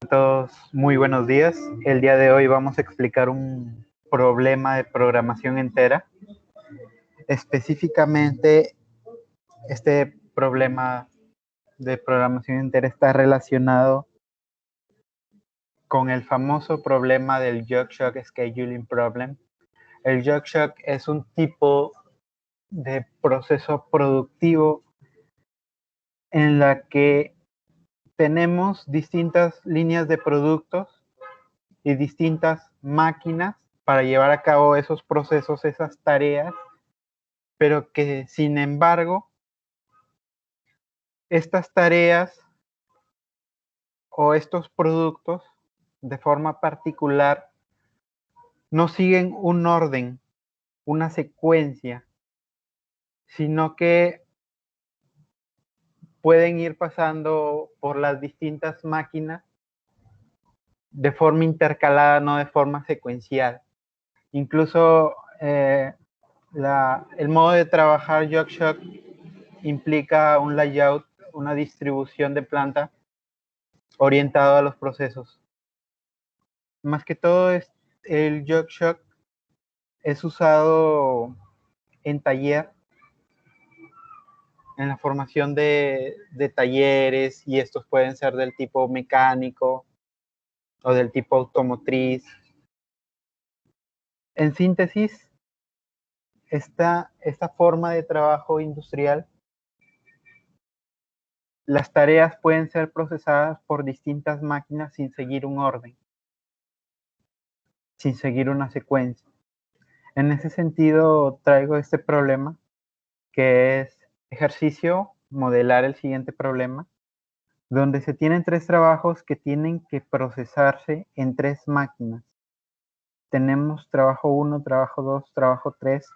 A todos, muy buenos días. El día de hoy vamos a explicar un problema de programación entera. Específicamente, este problema de programación entera está relacionado con el famoso problema del Jog-Shok Scheduling Problem. El Jog-Shok es un tipo de proceso productivo en la que tenemos distintas líneas de productos y distintas máquinas para llevar a cabo esos procesos, esas tareas, pero que sin embargo, estas tareas o estos productos de forma particular no siguen un orden, una secuencia, sino que pueden ir pasando por las distintas máquinas de forma intercalada, no de forma secuencial. Incluso el modo de trabajar Jog-Shok implica un layout, una distribución de planta orientado a los procesos. Más que todo, el Jog-Shok es usado en taller, en la formación de talleres, y estos pueden ser del tipo mecánico o del tipo automotriz. En síntesis, esta forma de trabajo industrial, las tareas pueden ser procesadas por distintas máquinas sin seguir un orden, sin seguir una secuencia. En ese sentido, traigo este problema, que es ejercicio, modelar el siguiente problema, donde se tienen tres trabajos que tienen que procesarse en tres máquinas. Tenemos trabajo 1, trabajo 2, trabajo 3,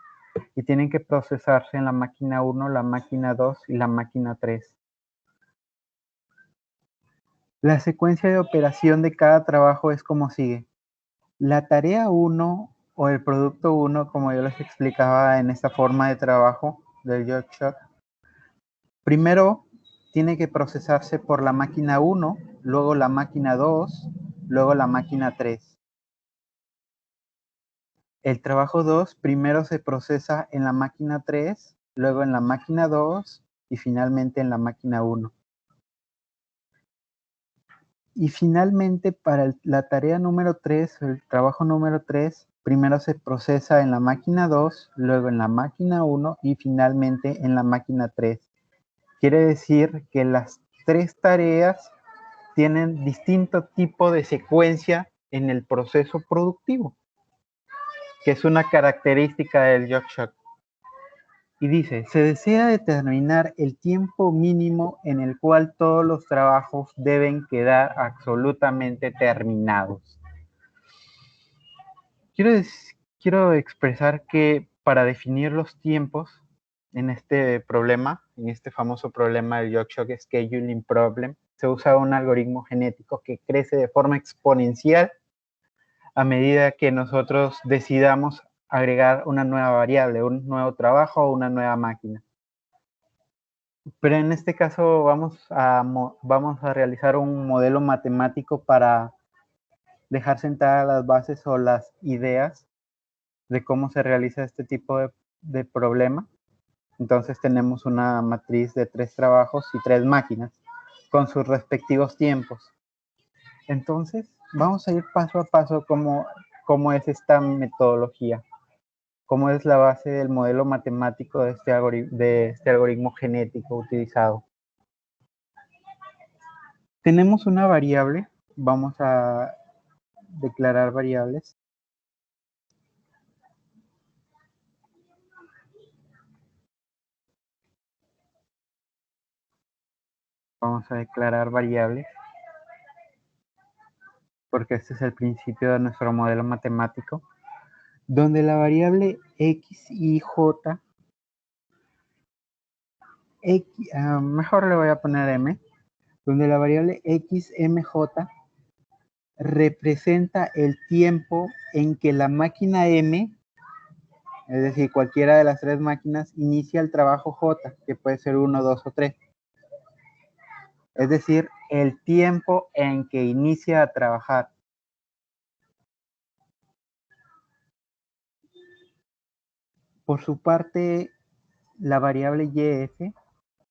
y tienen que procesarse en la máquina 1, la máquina 2 y la máquina 3. La secuencia de operación de cada trabajo es como sigue. La tarea 1 o el producto 1, como yo les explicaba en esta forma de trabajo del Jog-Shok, primero tiene que procesarse por la máquina 1, luego la máquina 2, luego la máquina 3. El trabajo 2 primero se procesa en la máquina 3, luego en la máquina 2 y finalmente en la máquina 1. Y finalmente, para la tarea número 3, el trabajo número 3, primero se procesa en la máquina 2, luego en la máquina 1 y finalmente en la máquina 3. Quiere decir que las tres tareas tienen distinto tipo de secuencia en el proceso productivo, que es una característica del Jog-Shok. Y dice, se desea determinar el tiempo mínimo en el cual todos los trabajos deben quedar absolutamente terminados. Quiero expresar que para definir los tiempos en este problema, en este famoso problema del Jog-Shok Scheduling Problem, se usa un algoritmo genético que crece de forma exponencial a medida que nosotros decidamos agregar una nueva variable, un nuevo trabajo o una nueva máquina. Pero en este caso vamos a realizar un modelo matemático para dejar sentadas las bases o las ideas de cómo se realiza este tipo de problema. Entonces tenemos una matriz de 3 trabajos y 3 máquinas con sus respectivos tiempos. Entonces vamos a ir paso a paso cómo es esta metodología, cómo es la base del modelo matemático de este algoritmo genético utilizado. Tenemos una variable, vamos a declarar variables. Vamos a declarar variables, porque este es el principio de nuestro modelo matemático, donde la variable x y j, mejor le voy a poner m, donde la variable xmj representa el tiempo en que la máquina m, es decir, cualquiera de las tres máquinas, inicia el trabajo j, que puede ser 1, 2 o 3. Es decir, el tiempo en que inicia a trabajar. Por su parte, la variable YF,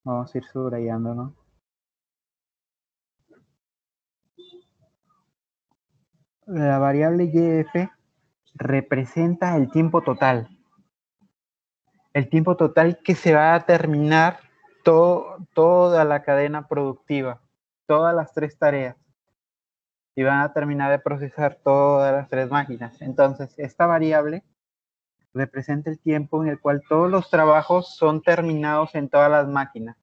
vamos a ir subrayando, ¿no? La variable YF representa el tiempo total. El tiempo total que se va a terminar toda la cadena productiva, todas las 3 tareas. Y van a terminar de procesar todas las 3 máquinas. Entonces, esta variable representa el tiempo en el cual todos los trabajos son terminados en todas las máquinas.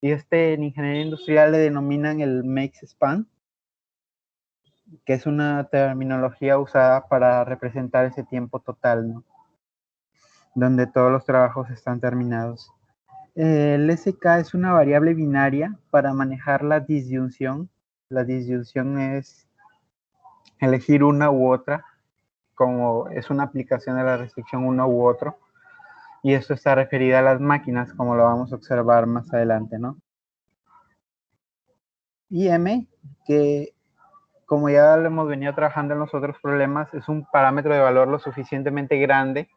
Y en ingeniería industrial le denominan el make span, que es una terminología usada para representar ese tiempo total, ¿no? Donde todos los trabajos están terminados. El SK es una variable binaria para manejar la disyunción. La disyunción es elegir una u otra, como es una aplicación de la restricción uno u otro. Y esto está referido a las máquinas, como lo vamos a observar más adelante, ¿no? Y M, que como ya lo hemos venido trabajando en los otros problemas, es un parámetro de valor lo suficientemente grande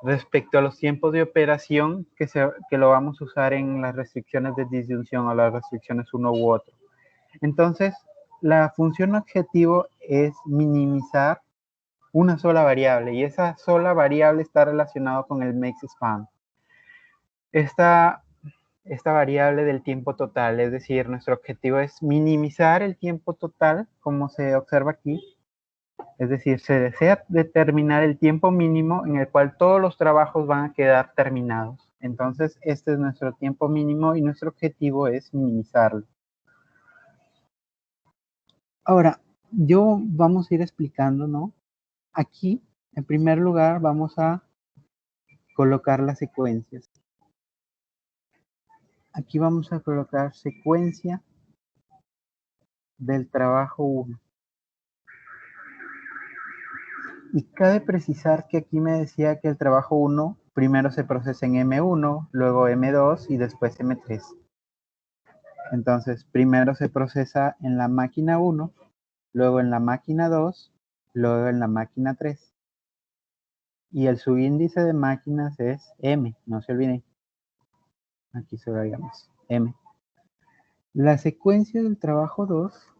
respecto a los tiempos de operación que lo vamos a usar en las restricciones de disyunción o las restricciones uno u otro. Entonces, la función objetivo es minimizar una sola variable y esa sola variable está relacionada con el make span. Esta variable del tiempo total, es decir, nuestro objetivo es minimizar el tiempo total, como se observa aquí. Es decir, se desea determinar el tiempo mínimo en el cual todos los trabajos van a quedar terminados. Entonces, este es nuestro tiempo mínimo y nuestro objetivo es minimizarlo. Ahora, vamos a ir explicando, ¿no? Aquí, en primer lugar, vamos a colocar las secuencias. Aquí vamos a colocar secuencia del trabajo 1. Y cabe precisar que aquí me decía que el trabajo 1 primero se procesa en M1, luego M2 y después M3. Entonces, primero se procesa en la máquina 1, luego en la máquina 2, luego en la máquina 3. Y el subíndice de máquinas es M, no se olviden. Aquí subrayamos M. La secuencia del trabajo 2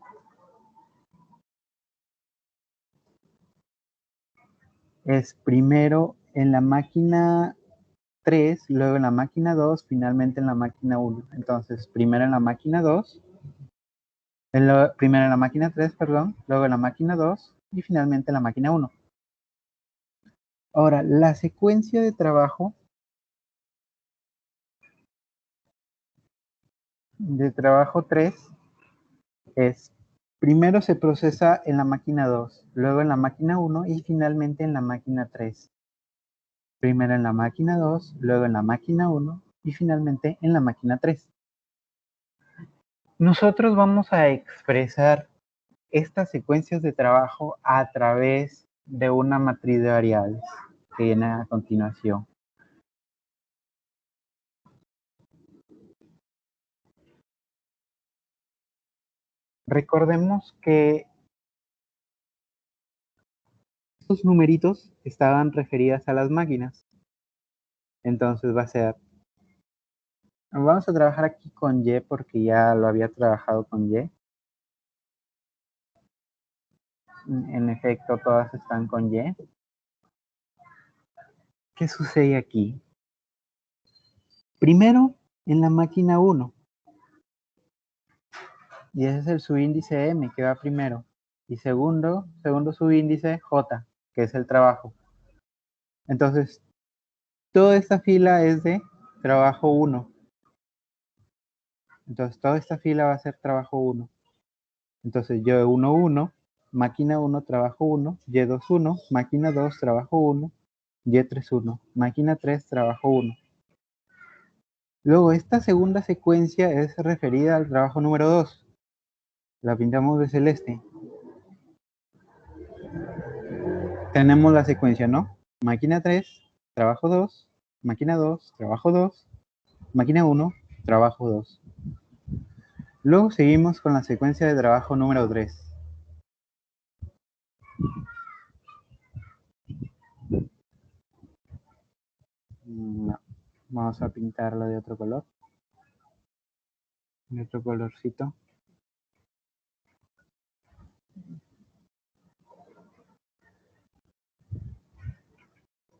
es primero en la máquina 3, luego en la máquina 2, finalmente en la máquina 1. Entonces, primero en la máquina 2, primero en la máquina 3, perdón, luego en la máquina 2 y finalmente en la máquina 1. Ahora, la secuencia de trabajo de trabajo 3 es primero se procesa en la máquina 2, luego en la máquina 1 y finalmente en la máquina 3. Primero en la máquina 2, luego en la máquina 1 y finalmente en la máquina 3. Nosotros vamos a expresar estas secuencias de trabajo a través de una matriz de variables que viene a continuación. Recordemos que estos numeritos estaban referidas a las máquinas. Entonces va a ser, vamos a trabajar aquí con Y porque ya lo había trabajado con Y. En efecto, todas están con Y. ¿Qué sucede aquí? Primero, en la máquina 1. Y ese es el subíndice M que va primero. Y segundo subíndice J, que es el trabajo. Entonces, toda esta fila es de trabajo 1. Entonces, toda esta fila va a ser trabajo 1. Entonces, yo 1, 1, máquina 1, trabajo 1, Y2, 1, máquina 2, trabajo 1, Y3, 1, máquina 3, trabajo 1. Luego, esta segunda secuencia es referida al trabajo número 2. La pintamos de celeste. Tenemos la secuencia, ¿no? Máquina 3, trabajo 2, máquina 2, trabajo 2, máquina 1, trabajo 2. Luego seguimos con la secuencia de trabajo número 3. No, vamos a pintarlo de otro color. De otro colorcito.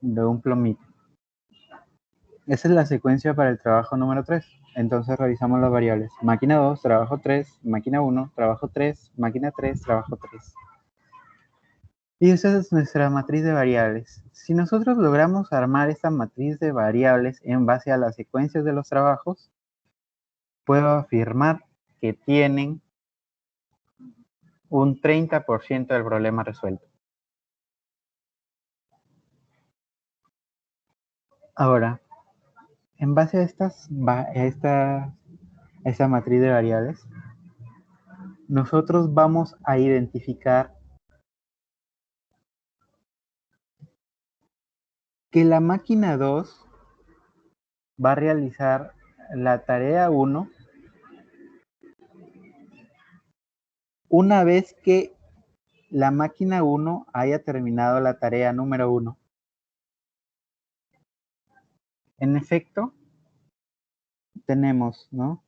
De un plomito. Esa es la secuencia para el trabajo número 3. Entonces revisamos las variables. Máquina 2, trabajo 3, máquina 1, trabajo 3, máquina 3, trabajo 3. Y esa es nuestra matriz de variables. Si nosotros logramos armar esta matriz de variables en base a las secuencias de los trabajos, puedo afirmar que tienen un 30% del problema resuelto. Ahora, en base a esta matriz de variables, nosotros vamos a identificar que la máquina 2 va a realizar la tarea 1 una vez que la máquina 1 haya terminado la tarea número 1. En efecto, tenemos, ¿no?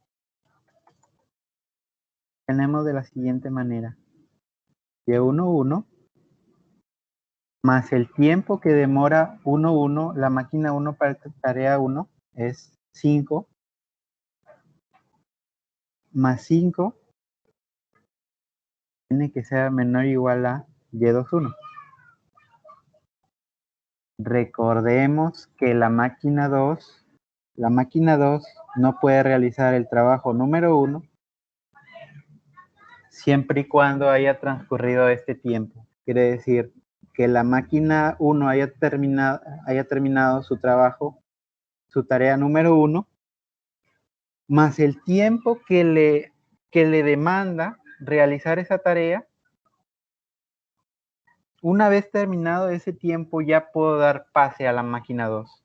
Tenemos de la siguiente manera. Y1 más el tiempo que demora 1 la máquina 1 para tarea 1 es 5, más 5 tiene que ser menor o igual a Y21. Recordemos que la máquina 2 no puede realizar el trabajo número 1 siempre y cuando haya transcurrido este tiempo. Quiere decir que la máquina 1 haya terminado su trabajo, su tarea número 1, más el tiempo que le demanda realizar esa tarea. Una vez terminado ese tiempo, ya puedo dar pase a la máquina 2.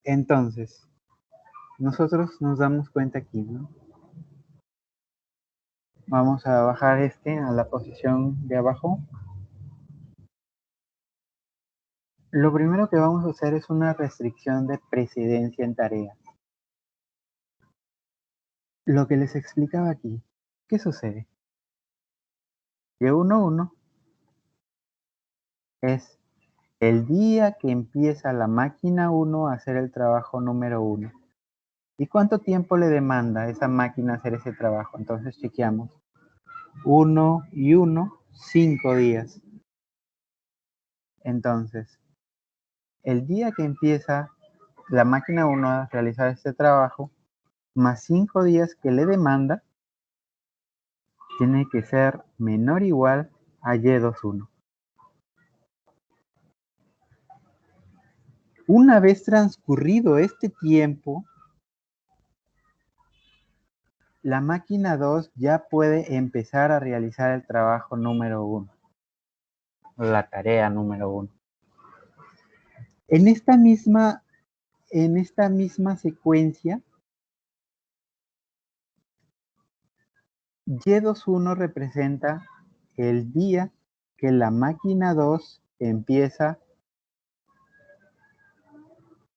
Entonces, nosotros nos damos cuenta aquí, ¿no? Vamos a bajar a la posición de abajo. Lo primero que vamos a hacer es una restricción de precedencia en tareas. Lo que les explicaba aquí, ¿qué sucede? Y1 es el día que empieza la máquina 1 a hacer el trabajo número 1. ¿Y cuánto tiempo le demanda a esa máquina hacer ese trabajo? Entonces chequeamos. 1 y 1, 5 días. Entonces, el día que empieza la máquina 1 a realizar este trabajo, más 5 días que le demanda, tiene que ser menor o igual a Y21. Una vez transcurrido este tiempo, la máquina 2 ya puede empezar a realizar el trabajo número 1, la tarea número 1. En esta misma secuencia, Y21 representa el día que la máquina 2 empieza,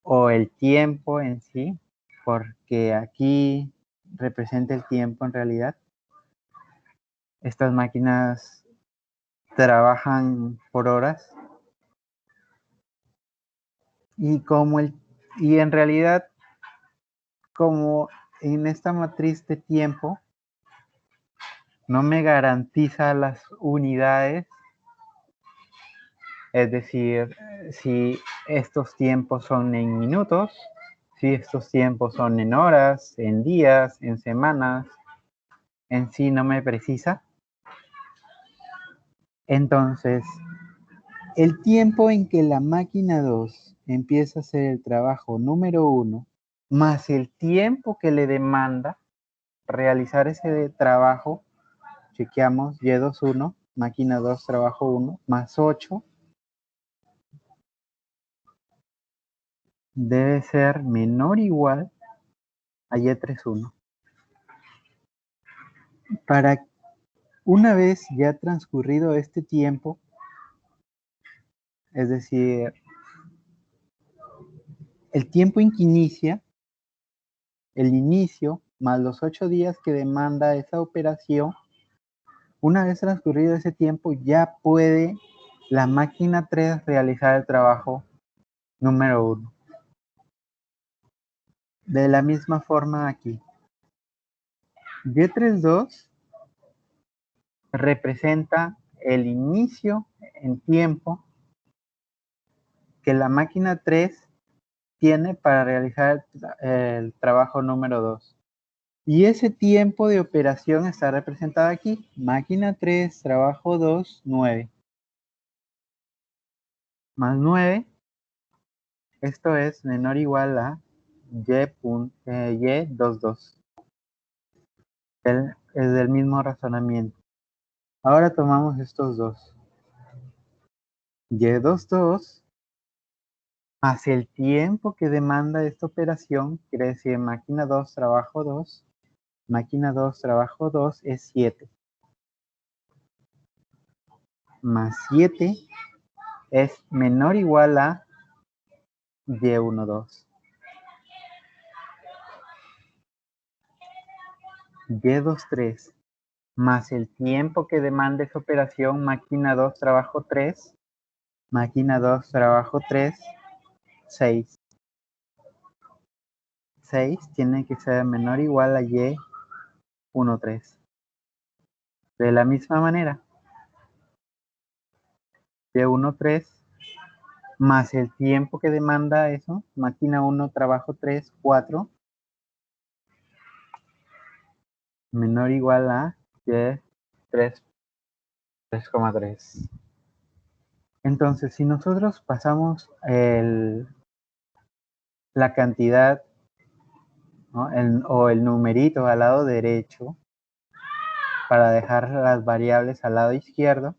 o el tiempo en sí, porque aquí representa el tiempo en realidad. Estas máquinas trabajan por horas y en realidad, como en esta matriz de tiempo no me garantiza las unidades, es decir, si estos tiempos son en minutos, si estos tiempos son en horas, en días, en semanas, en sí no me precisa. Entonces, el tiempo en que la máquina 2 empieza a hacer el trabajo número 1, más el tiempo que le demanda realizar ese trabajo, chequeamos Y21, máquina 2, trabajo 1, más 8, debe ser menor o igual a Y31. Para una vez ya transcurrido este tiempo, es decir, el tiempo en que inicia, el inicio, más los 8 días que demanda esa operación, una vez transcurrido ese tiempo, ya puede la máquina 3 realizar el trabajo número 1. De la misma forma aquí. Y32 representa el inicio en tiempo que la máquina 3 tiene para realizar el trabajo número 2. Y ese tiempo de operación está representado aquí. Máquina 3, trabajo 2, 9. Más 9, esto es menor o igual a Y22. Es del mismo razonamiento. Ahora tomamos estos dos. Y22 más el tiempo que demanda esta operación, quiere decir máquina 2, trabajo 2. Máquina 2, trabajo 2 es 7. Más 7 es menor o igual a Y12. Y23 más el tiempo que demanda esa operación, máquina 2, trabajo 3. Máquina 2, trabajo 3, 6. 6 tiene que ser menor o igual a Y13. De la misma manera, Y13 más el tiempo que demanda eso, máquina 1, trabajo 3, 4, menor o igual a Y3, 3,3. Entonces, si nosotros pasamos la cantidad, ¿no? o el numerito al lado derecho, para dejar las variables al lado izquierdo,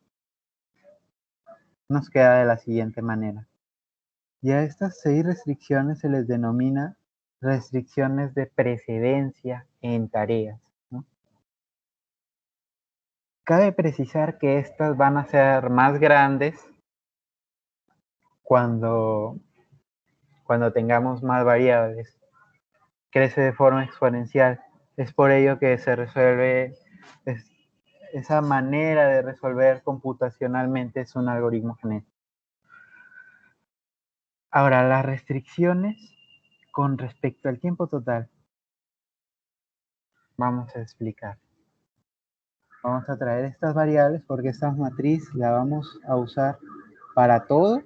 nos queda de la siguiente manera. Y a estas 6 restricciones se les denomina restricciones de precedencia en tareas, ¿no? Cabe precisar que estas van a ser más grandes cuando tengamos más variables. Crece de forma exponencial. Es por ello que se resuelve, esa manera de resolver computacionalmente es un algoritmo genético. Ahora, las restricciones con respecto al tiempo total. Vamos a explicar. Vamos a traer estas variables porque esta matriz la vamos a usar para todo.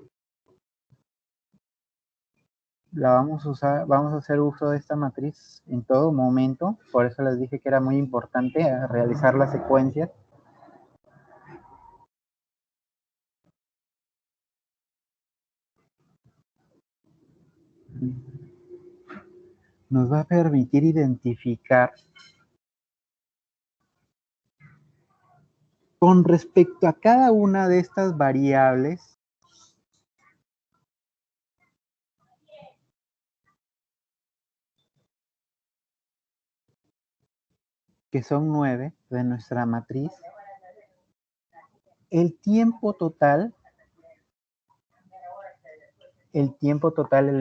Vamos a hacer uso de esta matriz en todo momento. Por eso les dije que era muy importante realizar la secuencia. Nos va a permitir identificar con respecto a cada una de estas variables que son 9 de nuestra matriz, el tiempo total, el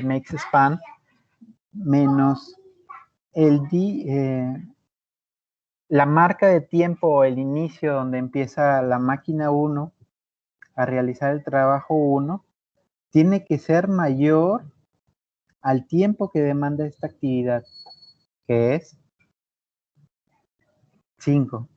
max span, menos la marca de tiempo o el inicio donde empieza la máquina 1 a realizar el trabajo 1, tiene que ser mayor al tiempo que demanda esta actividad, que es 5.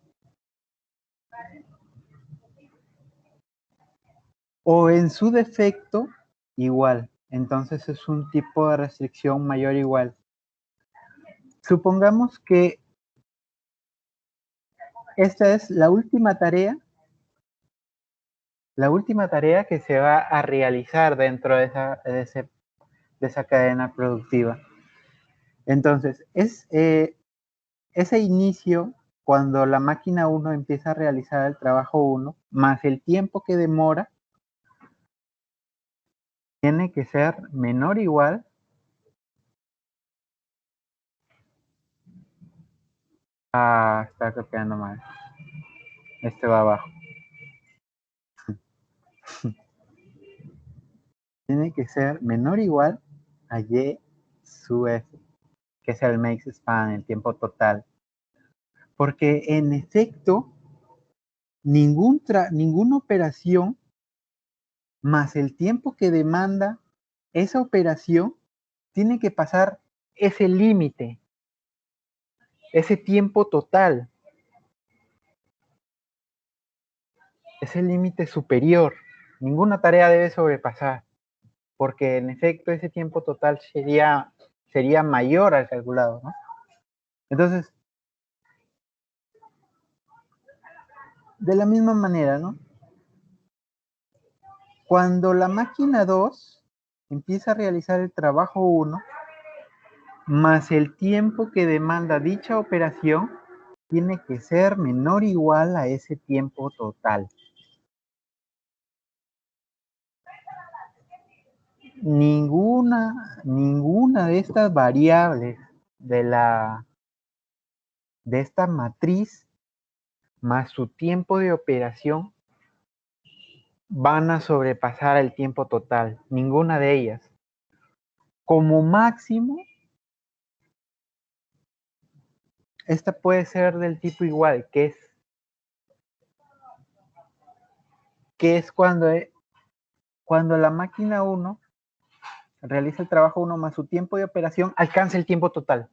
O en su defecto, igual. Entonces es un tipo de restricción mayor o igual. Supongamos que esta es la última tarea que se va a realizar dentro de esa cadena productiva. Entonces, ese inicio, cuando la máquina 1 empieza a realizar el trabajo 1, más el tiempo que demora, tiene que ser menor o igual Ah, está copiando mal. Este va abajo. Tiene que ser menor o igual a y sub f, que es el make span, el tiempo total. Porque en efecto, ninguna operación más el tiempo que demanda esa operación tiene que pasar ese límite, ese tiempo total, ese límite superior. Ninguna tarea debe sobrepasar, porque en efecto ese tiempo total sería mayor al calculado, ¿no? Entonces, de la misma manera, ¿no? Cuando la máquina 2 empieza a realizar el trabajo 1, más el tiempo que demanda dicha operación, tiene que ser menor o igual a ese tiempo total. Ninguna de estas variables de esta matriz más su tiempo de operación van a sobrepasar el tiempo total. Ninguna de ellas. Como máximo, esta puede ser del tipo igual, que es cuando la máquina 1 realiza el trabajo 1 más su tiempo de operación, alcanza el tiempo total.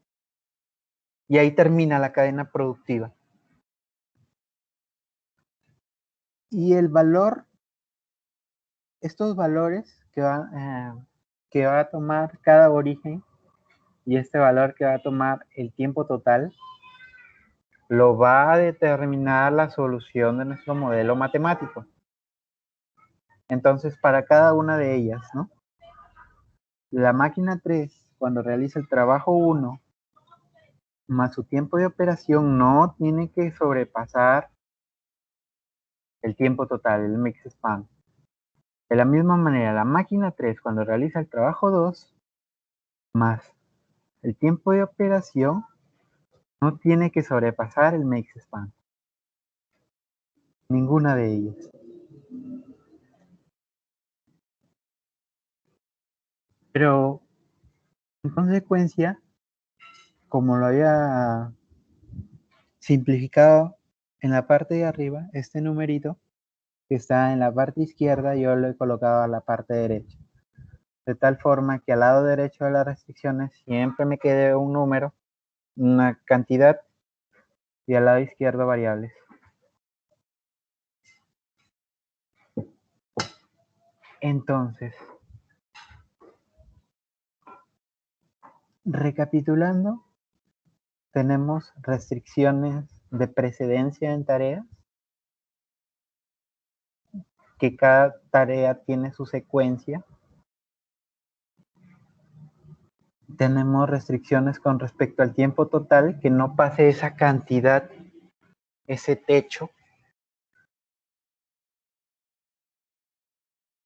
Y ahí termina la cadena productiva. Y el valor, estos valores que va a tomar cada origen y este valor que va a tomar el tiempo total, lo va a determinar la solución de nuestro modelo matemático. Entonces, para cada una de ellas, ¿no? La máquina 3, cuando realiza el trabajo 1, más su tiempo de operación, no tiene que sobrepasar el tiempo total, el mix span. De la misma manera, la máquina 3, cuando realiza el trabajo 2, más el tiempo de operación, no tiene que sobrepasar el mix span. Ninguna de ellas. Pero, en consecuencia, como lo había simplificado en la parte de arriba, este numerito que está en la parte izquierda, yo lo he colocado a la parte derecha. De tal forma que al lado derecho de las restricciones siempre me quede un número, una cantidad, y al lado izquierdo variables. Entonces, recapitulando, tenemos restricciones de precedencia en tareas, que cada tarea tiene su secuencia. Tenemos restricciones con respecto al tiempo total, que no pase esa cantidad, ese techo.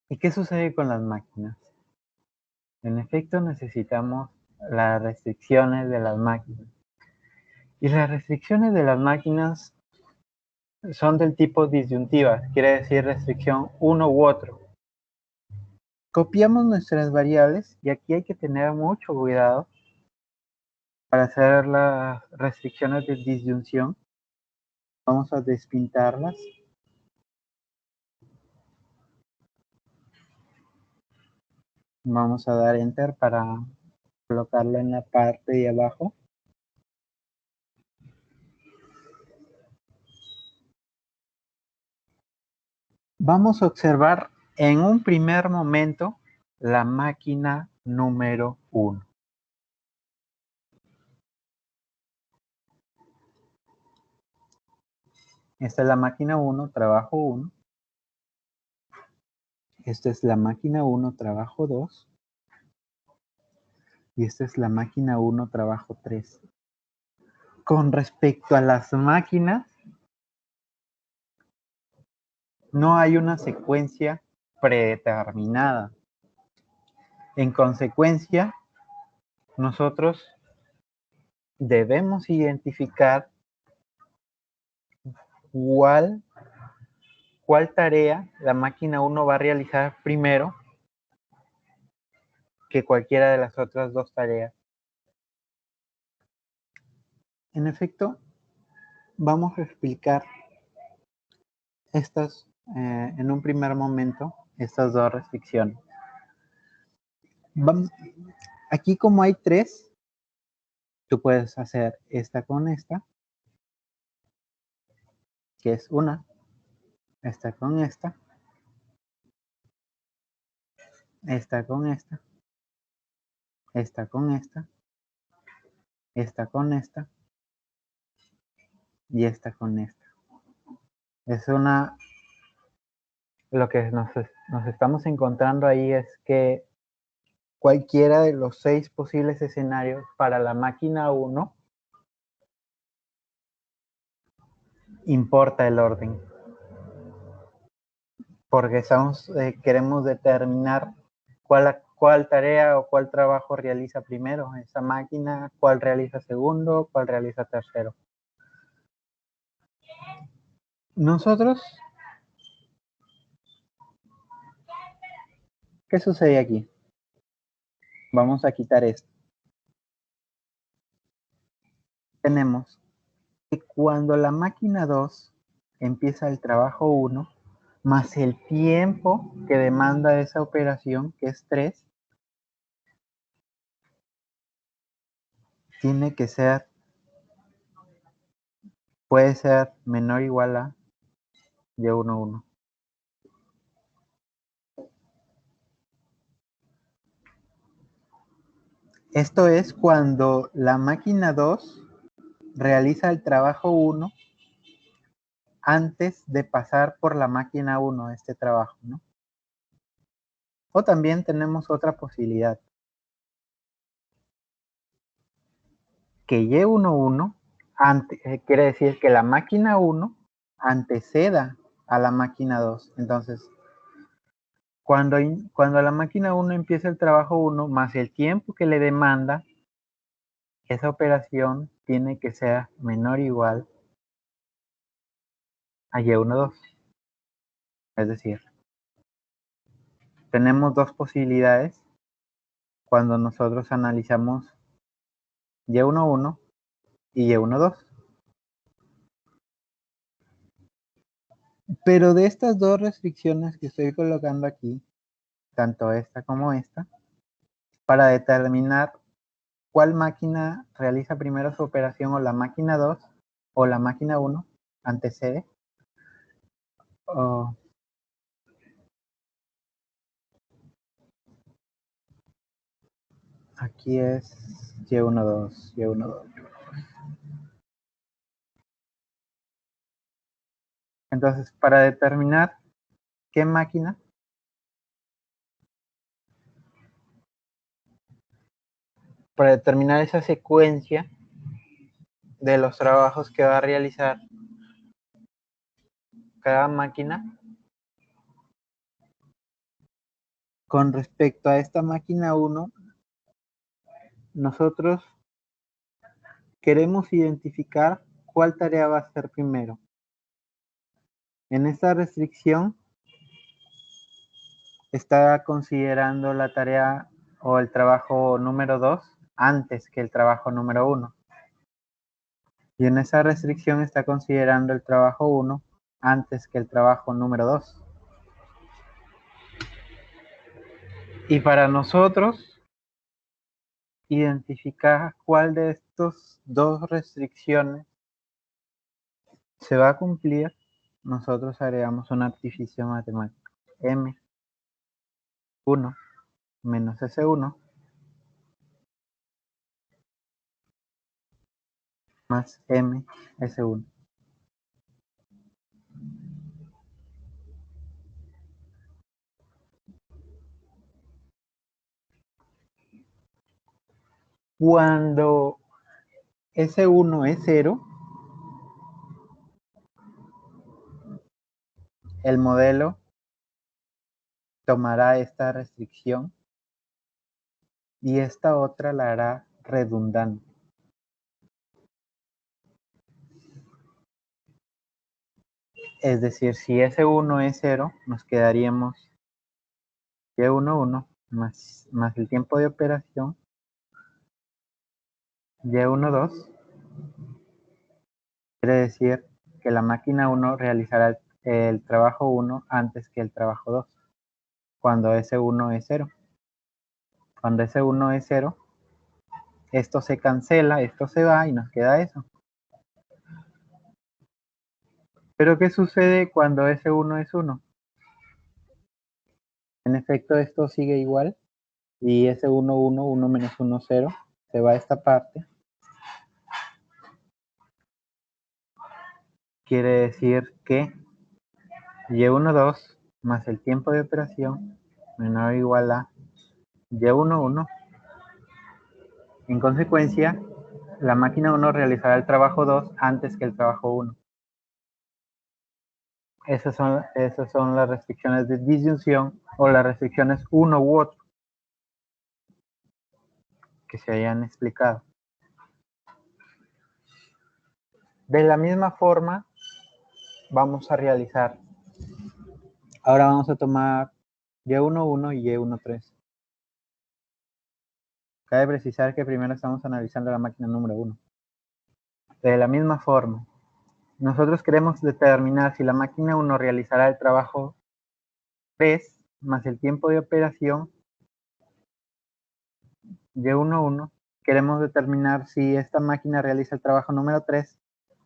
¿Y qué sucede con las máquinas? En efecto, necesitamos las restricciones de las máquinas. Y las restricciones de las máquinas son del tipo disyuntiva, quiere decir restricción uno u otro. Copiamos nuestras variables y aquí hay que tener mucho cuidado para hacer las restricciones de disyunción. Vamos a despintarlas. Vamos a dar enter para colocarlo en la parte de abajo. Vamos a observar en un primer momento la máquina número 1. Esta es la máquina 1, trabajo 1. Esta es la máquina 1, trabajo 2. Y esta es la máquina 1, trabajo 3. Con respecto a las máquinas, no hay una secuencia predeterminada. En consecuencia, nosotros debemos identificar cuál tarea la máquina 1 va a realizar primero que cualquiera de las otras dos tareas. En efecto, vamos a explicar estas, en un primer momento, estas dos restricciones. Aquí como hay tres, tú puedes hacer esta con esta, que es una, esta con esta con esta, esta con esta con esta y esta con esta. Es una, lo que nos estamos encontrando ahí es que cualquiera de los 6 posibles escenarios para la máquina 1 importa el orden, porque queremos determinar cuál tarea o cuál trabajo realiza primero esa máquina, cuál realiza segundo, cuál realiza tercero. Nosotros, ¿qué sucede aquí? Vamos a quitar esto. Tenemos que cuando la máquina 2 empieza el trabajo 1, más el tiempo que demanda esa operación, que es 3, tiene que ser, puede ser menor o igual a Y11. Esto es cuando la máquina 2 realiza el trabajo 1 antes de pasar por la máquina 1 este trabajo, ¿no? O también tenemos otra posibilidad, que Y11 quiere decir que la máquina 1 anteceda a la máquina 2. Entonces, cuando la máquina 1 empieza el trabajo 1, más el tiempo que le demanda, esa operación tiene que ser menor o igual a Y12. Es decir, tenemos dos posibilidades cuando nosotros analizamos Y11 y Y12. Pero de estas dos restricciones que estoy colocando aquí, tanto esta como esta, para determinar cuál máquina realiza primero su operación, o la máquina 2 o la máquina 1 antecede, aquí es Y12, Y12. Entonces, para determinar qué máquina, para determinar esa secuencia de los trabajos que va a realizar cada máquina, con respecto a esta máquina 1, nosotros queremos identificar cuál tarea va a ser primero. En esta restricción está considerando la tarea o el trabajo número 2 antes que el trabajo número 1. Y en esa restricción está considerando el trabajo 1 antes que el trabajo número 2. Y para nosotros identificar cuál de estos dos restricciones se va a cumplir, nosotros agregamos un artificio matemático. M1 menos S1 más M S1. Cuando S1 es 0, el modelo tomará esta restricción y esta otra la hará redundante. Es decir, si S1 es 0, nos quedaríamos Y1, 1, más el tiempo de operación, Y1, 2, quiere decir que la máquina 1 realizará el trabajo 1 antes que el trabajo 2, cuando S1 es 0. Cuando S1 es 0, esto se cancela, esto se va y nos queda eso. Pero ¿qué sucede cuando S1 es 1? En efecto, esto sigue igual y S1, 1, 1 menos 1, 0, se va a esta parte. Quiere decir que Y1, 2 más el tiempo de operación menor o igual a Y1, 1. En consecuencia, la máquina 1 realizará el trabajo 2 antes que el trabajo 1. Esas son las restricciones de disyunción o las restricciones uno u otro que se hayan explicado. De la misma forma, vamos a realizar. Ahora vamos a tomar Y1, 1 y Y1, 3. Cabe precisar que primero estamos analizando la máquina número 1. De la misma forma, nosotros queremos determinar si la máquina 1 realizará el trabajo 3 más el tiempo de operación Y1, 1. Queremos determinar si esta máquina realiza el trabajo número 3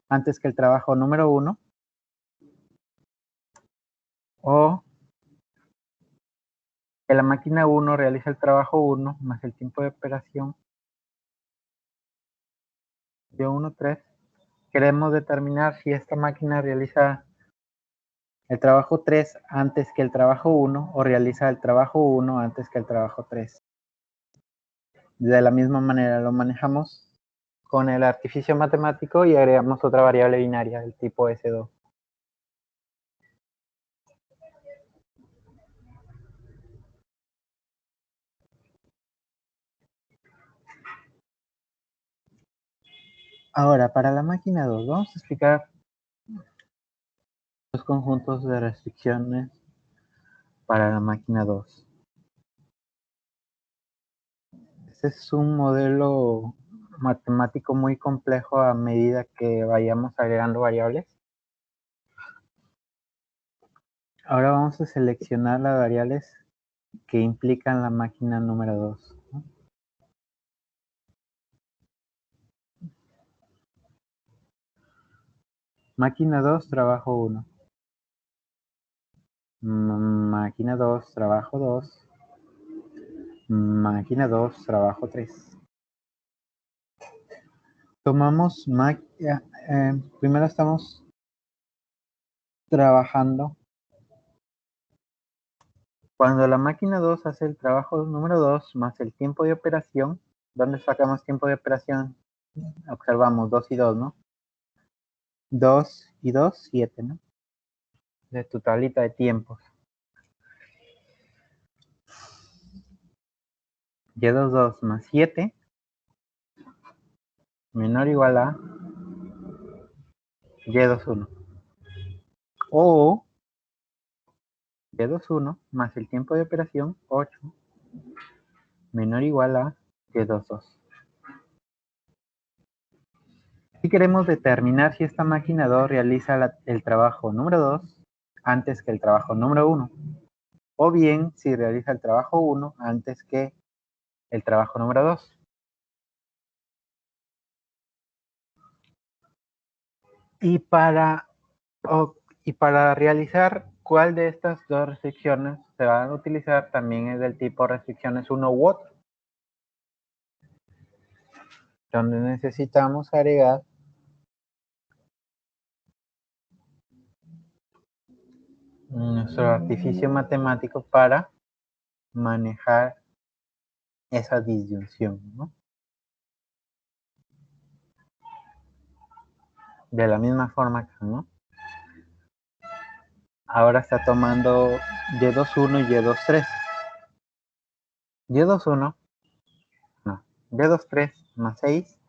antes que el trabajo número 1 o que la máquina 1 realiza el trabajo 1 más el tiempo de operación Y1, 3. Queremos determinar si esta máquina realiza el trabajo 3 antes que el trabajo 1 o realiza el trabajo 1 antes que el trabajo 3. De la misma manera lo manejamos con el artificio matemático y agregamos otra variable binaria del tipo S2. Ahora, para la máquina 2, vamos a explicar los conjuntos de restricciones para la máquina 2. Este es un modelo matemático muy complejo a medida que vayamos agregando variables. Ahora vamos a seleccionar las variables que implican la máquina número 2. ¿no? Máquina 2, trabajo 1. Máquina 2, trabajo 2. Máquina 2, trabajo 3. Tomamos primero estamos trabajando. Cuando la máquina 2 hace el trabajo número 2 más el tiempo de operación, ¿dónde sacamos tiempo de operación? Observamos 2 y 2, ¿no? 2 y 2, 7, ¿no? De tu tablita de tiempos. Y2, 2 más 7 menor o igual a Y2, 1. O Y2, 1 más el tiempo de operación 8 menor o igual a Y2, 2. Si queremos determinar si esta máquina 2 realiza el trabajo número 2 antes que el trabajo número 1, o bien si realiza el trabajo 1 antes que el trabajo número 2. Y para realizar cuál de estas dos restricciones se van a utilizar también es del tipo restricciones uno u otro, donde necesitamos agregar nuestro artificio matemático para manejar esa disyunción, ¿no? De la misma forma acá, ¿no? Ahora está tomando Y2, 1 y Y2, 3. Y2, 1, no, Y2, 3 más 6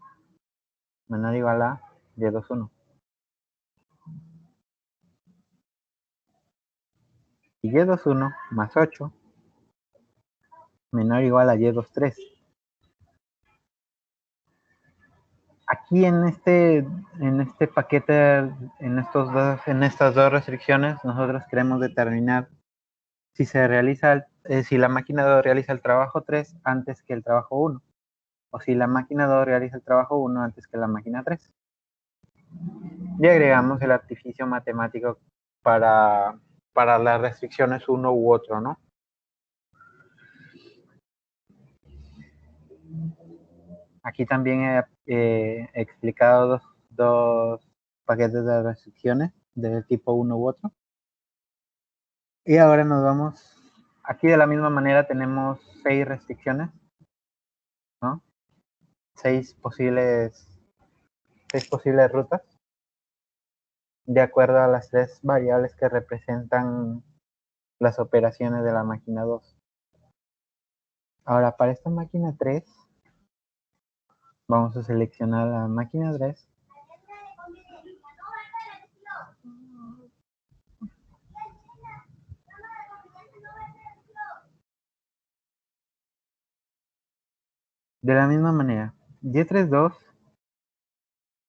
menor o igual a Y2, 1. y y21 más 8 menor o igual a y23. Aquí en este paquete, en estas dos restricciones, nosotros queremos determinar si la máquina 2 realiza el trabajo 3 antes que el trabajo 1, o si la máquina 2 realiza el trabajo 1 antes que la máquina 3. Y agregamos el artificio matemático para las restricciones uno u otro, ¿no? Aquí también he explicado dos paquetes de restricciones del tipo uno u otro. Y ahora nos vamos, aquí de la misma manera tenemos 6 restricciones, ¿no? 6 posibles rutas, de acuerdo a las 3 variables que representan las operaciones de la máquina 2. Ahora, para esta máquina 3, vamos a seleccionar la máquina 3. De la misma manera, y32,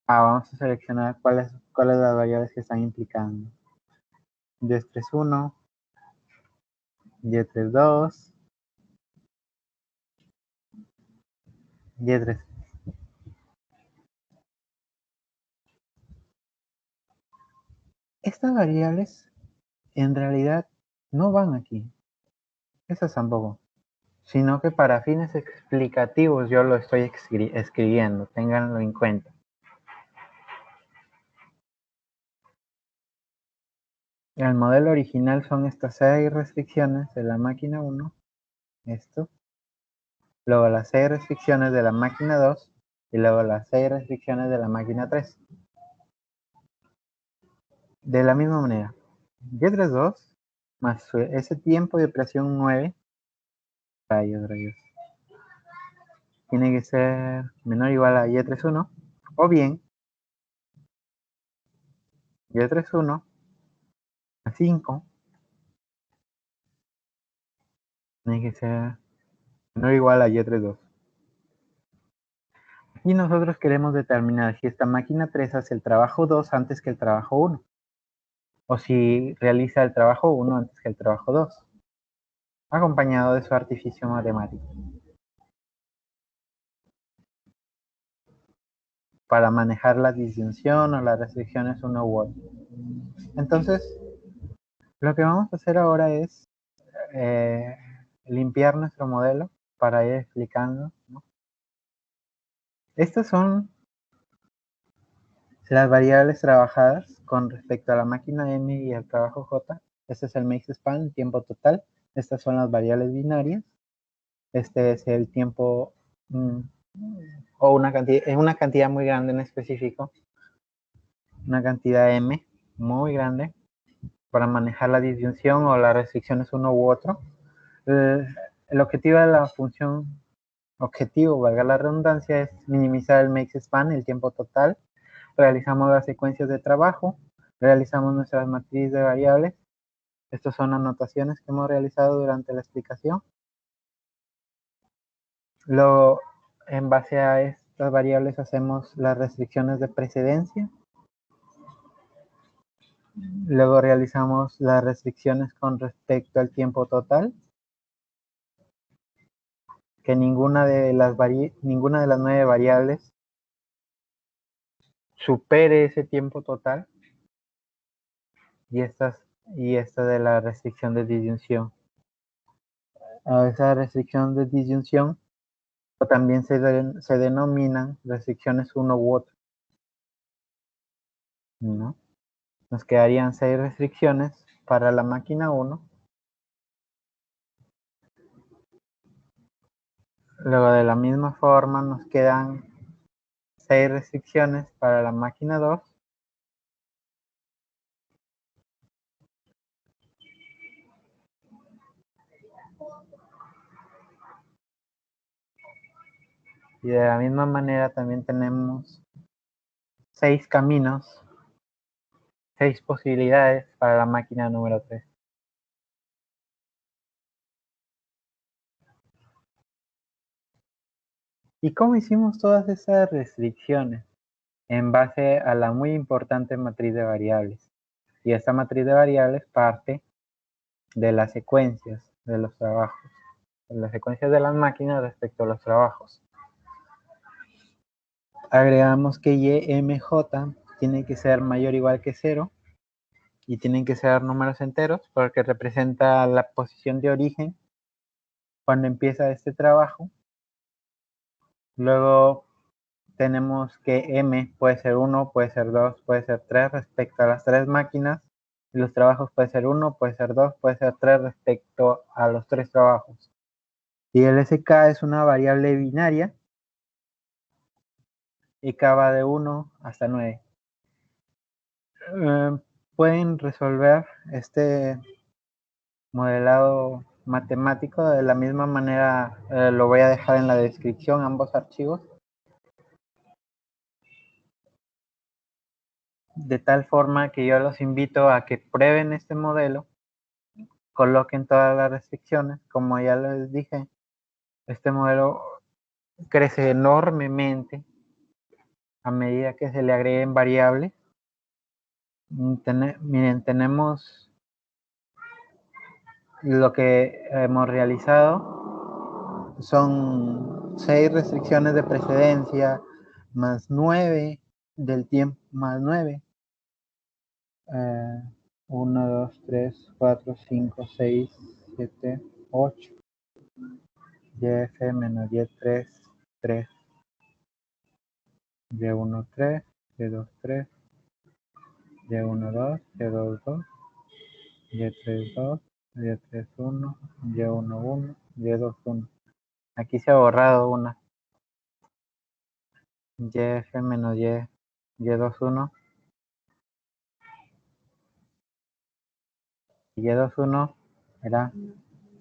vamos a seleccionar cuáles las variables que están implicando. y31, y32, y3. Estas variables en realidad no van aquí, esas tampoco, sino que para fines explicativos yo lo estoy escribiendo, ténganlo en cuenta. El modelo original son estas 6 restricciones de la máquina 1, esto, luego las 6 restricciones de la máquina 2 y luego las 6 restricciones de la máquina 3. De la misma manera, y32 más ese tiempo de operación 9, rayos, tiene que ser menor o igual a y31, o bien y31 a 5 tiene que ser menor o igual a y32. Y nosotros queremos determinar si esta máquina 3 hace el trabajo 2 antes que el trabajo 1, o si realiza el trabajo 1 antes que el trabajo 2, acompañado de su artificio matemático, para manejar la disyunción o las restricciones uno u otro. Entonces, lo que vamos a hacer ahora es limpiar nuestro modelo para ir explicando, ¿no? Estas son las variables trabajadas con respecto a la máquina M y al trabajo J. Este es el make span, tiempo total. Estas son las variables binarias. Este es el tiempo o una cantidad muy grande en específico, una cantidad M muy grande para manejar la disyunción o las restricciones uno u otro. El objetivo de la función objetivo, valga la redundancia, es minimizar el make span, el tiempo total. Realizamos las secuencias de trabajo, realizamos nuestras matrices de variables. Estas son anotaciones que hemos realizado durante la explicación. Luego, en base a estas variables, hacemos las restricciones de precedencia. Luego realizamos las restricciones con respecto al tiempo total. Que ninguna de las 9 variables supere ese tiempo total. Y esta de la restricción de disyunción. A esa restricción de disyunción también se denominan restricciones uno u otro, ¿no? Nos quedarían 6 restricciones para la máquina 1. Luego de la misma forma nos quedan 6 restricciones para la máquina 2. Y de la misma manera también tenemos 6 caminos, 6 posibilidades para la máquina número 3. ¿Y cómo hicimos todas esas restricciones? En base a la muy importante matriz de variables. Y esta matriz de variables parte de las secuencias de los trabajos, de las secuencias de las máquinas respecto a los trabajos. Agregamos que YMJ tiene que ser mayor o igual que 0 y tienen que ser números enteros porque representa la posición de origen cuando empieza este trabajo. Luego tenemos que M puede ser 1, puede ser 2, puede ser 3 respecto a las tres máquinas. Y los trabajos puede ser 1, puede ser 2, puede ser 3 respecto a los tres trabajos. Y el SK es una variable binaria y K va de 1 hasta 9. Pueden resolver este modelado matemático de la misma manera. Lo voy a dejar en la descripción ambos archivos, de tal forma que yo los invito a que prueben este modelo, coloquen todas las restricciones. Como ya les dije, este modelo crece enormemente a medida que se le agreguen variables. Miren, tenemos lo que hemos realizado son 6 restricciones de precedencia más 9 del tiempo, más 9. 1, 2, 3, 4, 5, 6, 7, 8. YF menos Y3, 3. Y1, 3. Y2, 3. Y1, 2. Y2, 2. Y3, 2. Y3, 1. Y1, 1. Y2, 1. Aquí se ha borrado una. YF menos Y. Y2, 1. Y2, 1 era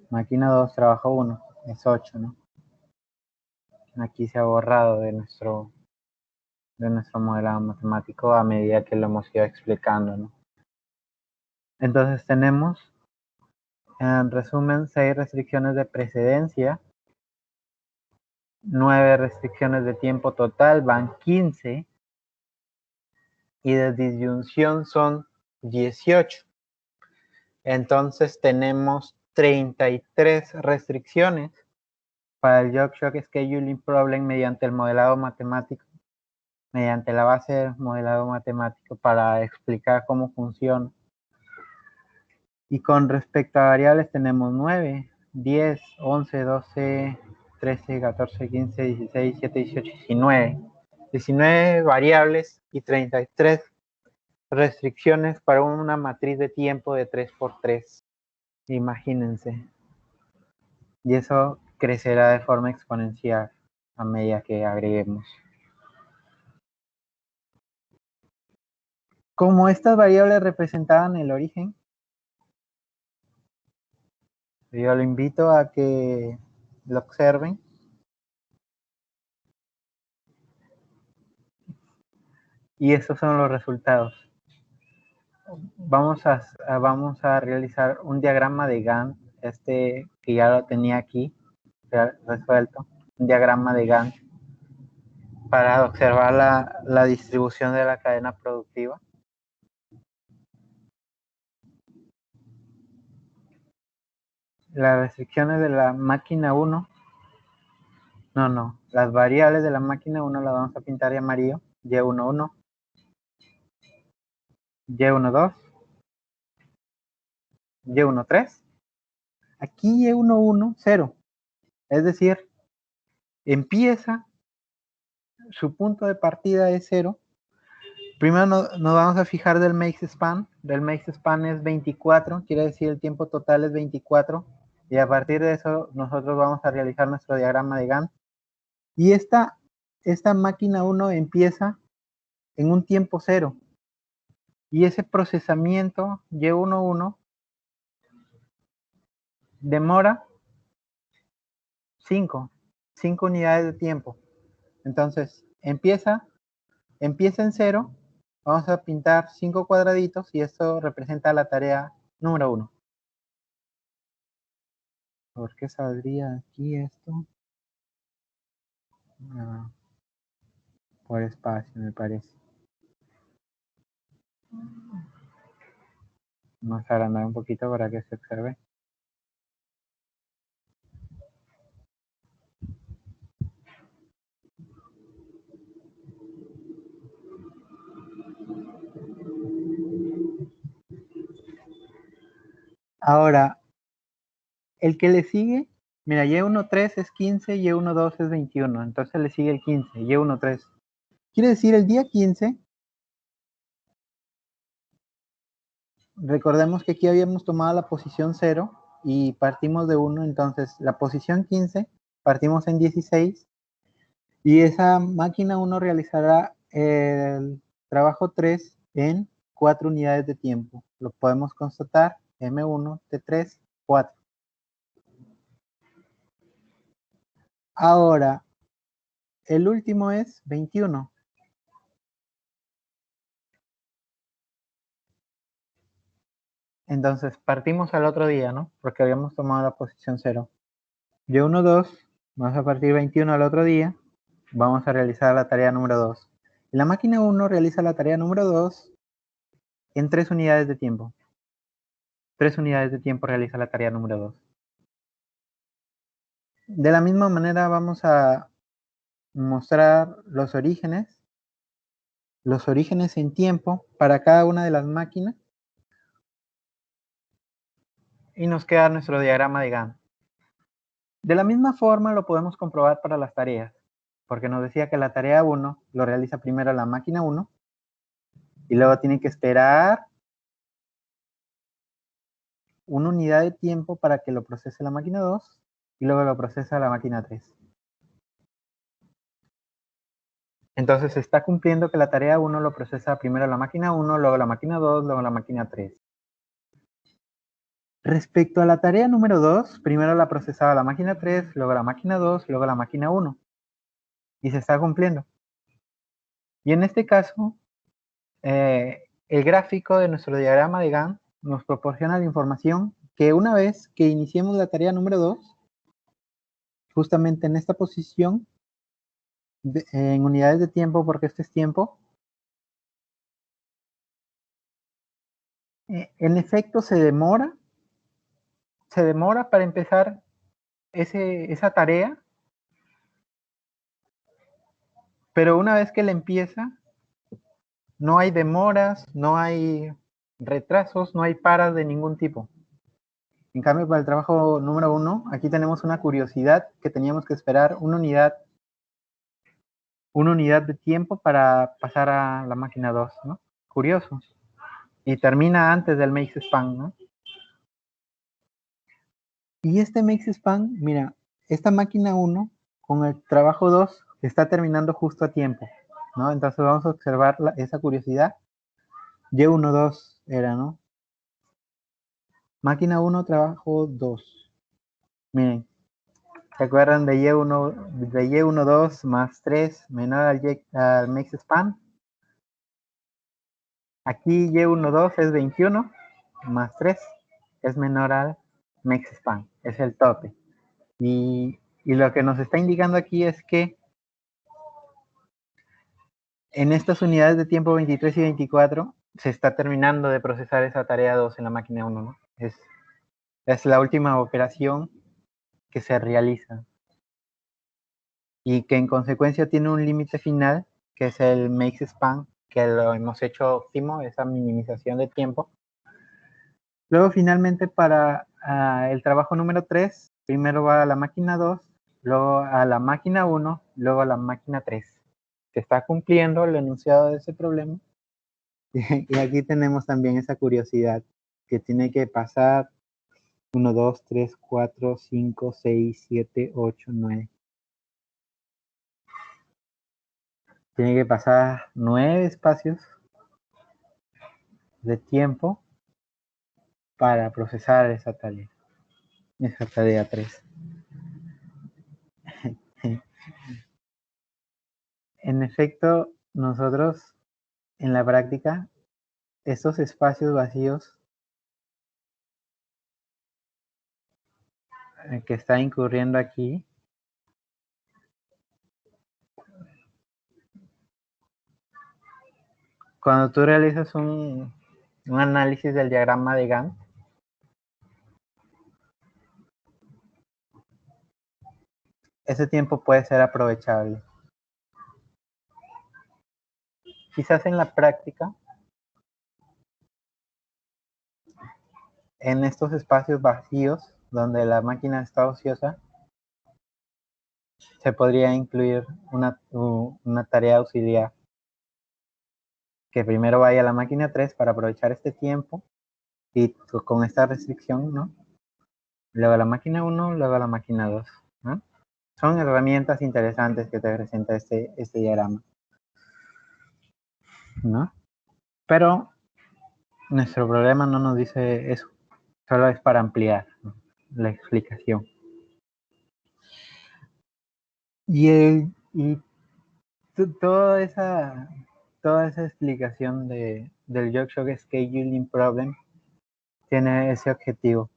máquina 2, trabajo 1. Es 8, ¿no? Aquí se ha borrado de nuestro modelado matemático a medida que lo hemos ido explicando, ¿no? Entonces tenemos, en resumen, 6 restricciones de precedencia, 9 restricciones de tiempo total, van 15, y de disyunción son 18. Entonces tenemos 33 restricciones para el YORK-SHOCK Scheduling Problem mediante el modelado matemático, mediante la base del modelado matemático, para explicar cómo funciona. Y con respecto a variables tenemos 9, 10, 11, 12, 13, 14, 15, 16, 17, 18, 19. 19 variables y 33 restricciones para una matriz de tiempo de 3×3. Imagínense. Y eso crecerá de forma exponencial a medida que agreguemos. Como estas variables representaban el origen, yo lo invito a que lo observen. Y estos son los resultados. Vamos a realizar un diagrama de Gantt, que ya lo tenía aquí resuelto, un diagrama de Gantt para observar la distribución de la cadena productiva. Las restricciones de la máquina 1, las variables de la máquina 1 las vamos a pintar de amarillo. Y11, Y12, Y13. Aquí Y11, 0. Es decir, empieza, su punto de partida es 0. Primero nos vamos a fijar del makes span. Del makes span es 24, quiere decir el tiempo total es 24. Y a partir de eso nosotros vamos a realizar nuestro diagrama de Gantt. Y esta máquina 1 empieza en un tiempo 0. Y ese procesamiento Y11 demora 5 unidades de tiempo. Entonces empieza en 0. Vamos a pintar 5 cuadraditos y esto representa la tarea número 1. ¿Por qué saldría aquí esto? por espacio, me parece. Vamos a agrandar un poquito para que se observe. Ahora, el que le sigue, mira, Y13 es 15, Y12 es 21, entonces le sigue el 15, Y13. Quiere decir el día 15, recordemos que aquí habíamos tomado la posición 0 y partimos de 1, entonces la posición 15 partimos en 16 y esa máquina 1 realizará el trabajo 3 en 4 unidades de tiempo. Lo podemos constatar, M1, T3, 4. Ahora, el último es 21. Entonces, partimos al otro día, ¿no? Porque habíamos tomado la posición 0. Y1, 2, vamos a partir 21 al otro día. Vamos a realizar la tarea número 2. La máquina 1 realiza la tarea número 2 en 3 unidades de tiempo. 3 unidades de tiempo realiza la tarea número 2. De la misma manera vamos a mostrar los orígenes en tiempo para cada una de las máquinas. Y nos queda nuestro diagrama de Gantt. De la misma forma lo podemos comprobar para las tareas, porque nos decía que la tarea 1 lo realiza primero la máquina 1 y luego tiene que esperar una unidad de tiempo para que lo procese la máquina 2 y luego lo procesa la máquina 3. Entonces se está cumpliendo que la tarea 1 lo procesa primero la máquina 1, luego la máquina 2, luego la máquina 3. Respecto a la tarea número 2, primero la procesaba la máquina 3, luego la máquina 2, luego la máquina 1. Y se está cumpliendo. Y en este caso, el gráfico de nuestro diagrama de Gantt nos proporciona la información que una vez que iniciemos la tarea número 2, justamente en esta posición, en unidades de tiempo, porque este es tiempo, en efecto se demora para empezar esa tarea, pero una vez que la empieza, no hay demoras, no hay retrasos, no hay paras de ningún tipo. En cambio, para el trabajo número 1, aquí tenemos una curiosidad que teníamos que esperar una unidad de tiempo para pasar a la máquina 2, ¿no? Curioso. Y termina antes del make span, ¿no? Y este make span, mira, esta máquina 1 con el trabajo 2 está terminando justo a tiempo, ¿no? Entonces vamos a observar esa curiosidad. Y1, 2 era, ¿no? Máquina 1, trabajo 2. Miren, ¿se acuerdan de Y1, 2 más 3 menor al make span? Aquí Y1, 2 es 21 más 3 es menor al make span, es el tope. Y lo que nos está indicando aquí es que en estas unidades de tiempo 23 y 24 se está terminando de procesar esa tarea 2 en la máquina 1, ¿no? Es la última operación que se realiza y que en consecuencia tiene un límite final que es el make span, que lo hemos hecho óptimo, esa minimización de tiempo. Luego finalmente para el trabajo número 3, primero va a la máquina 2, luego a la máquina 1, luego a la máquina 3. Se está cumpliendo el enunciado de ese problema. Y aquí tenemos también esa curiosidad que tiene que pasar 1, 2, 3, 4, 5, 6, 7, 8, 9. Tiene que pasar 9 espacios de tiempo para procesar esa tarea 3. En efecto, nosotros en la práctica, estos espacios vacíos que está incurriendo aquí, Cuando tú realizas un análisis del diagrama de Gantt, ese tiempo puede ser aprovechable. Quizás en la práctica, en estos espacios vacíos donde la máquina está ociosa, se podría incluir una tarea auxiliar que primero vaya a la máquina 3 para aprovechar este tiempo y con esta restricción, ¿no? Luego a la máquina 1, luego a la máquina 2, ¿no? Son herramientas interesantes que te presenta este diagrama, ¿no? Pero nuestro problema no nos dice eso, solo es para ampliar, ¿no?, la explicación. Y toda esa explicación del Yorkshire Scheduling Problem tiene ese objetivo.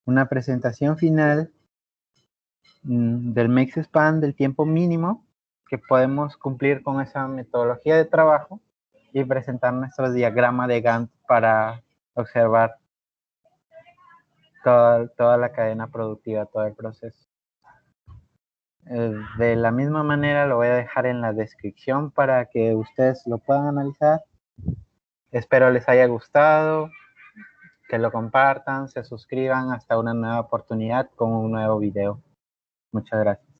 Una presentación final del max span, del tiempo mínimo que podemos cumplir con esa metodología de trabajo y presentar nuestro diagrama de Gantt para observar toda la cadena productiva, todo el proceso. De la misma manera lo voy a dejar en la descripción para que ustedes lo puedan analizar. Espero les haya gustado, que lo compartan, se suscriban hasta una nueva oportunidad con un nuevo video. Muchas gracias.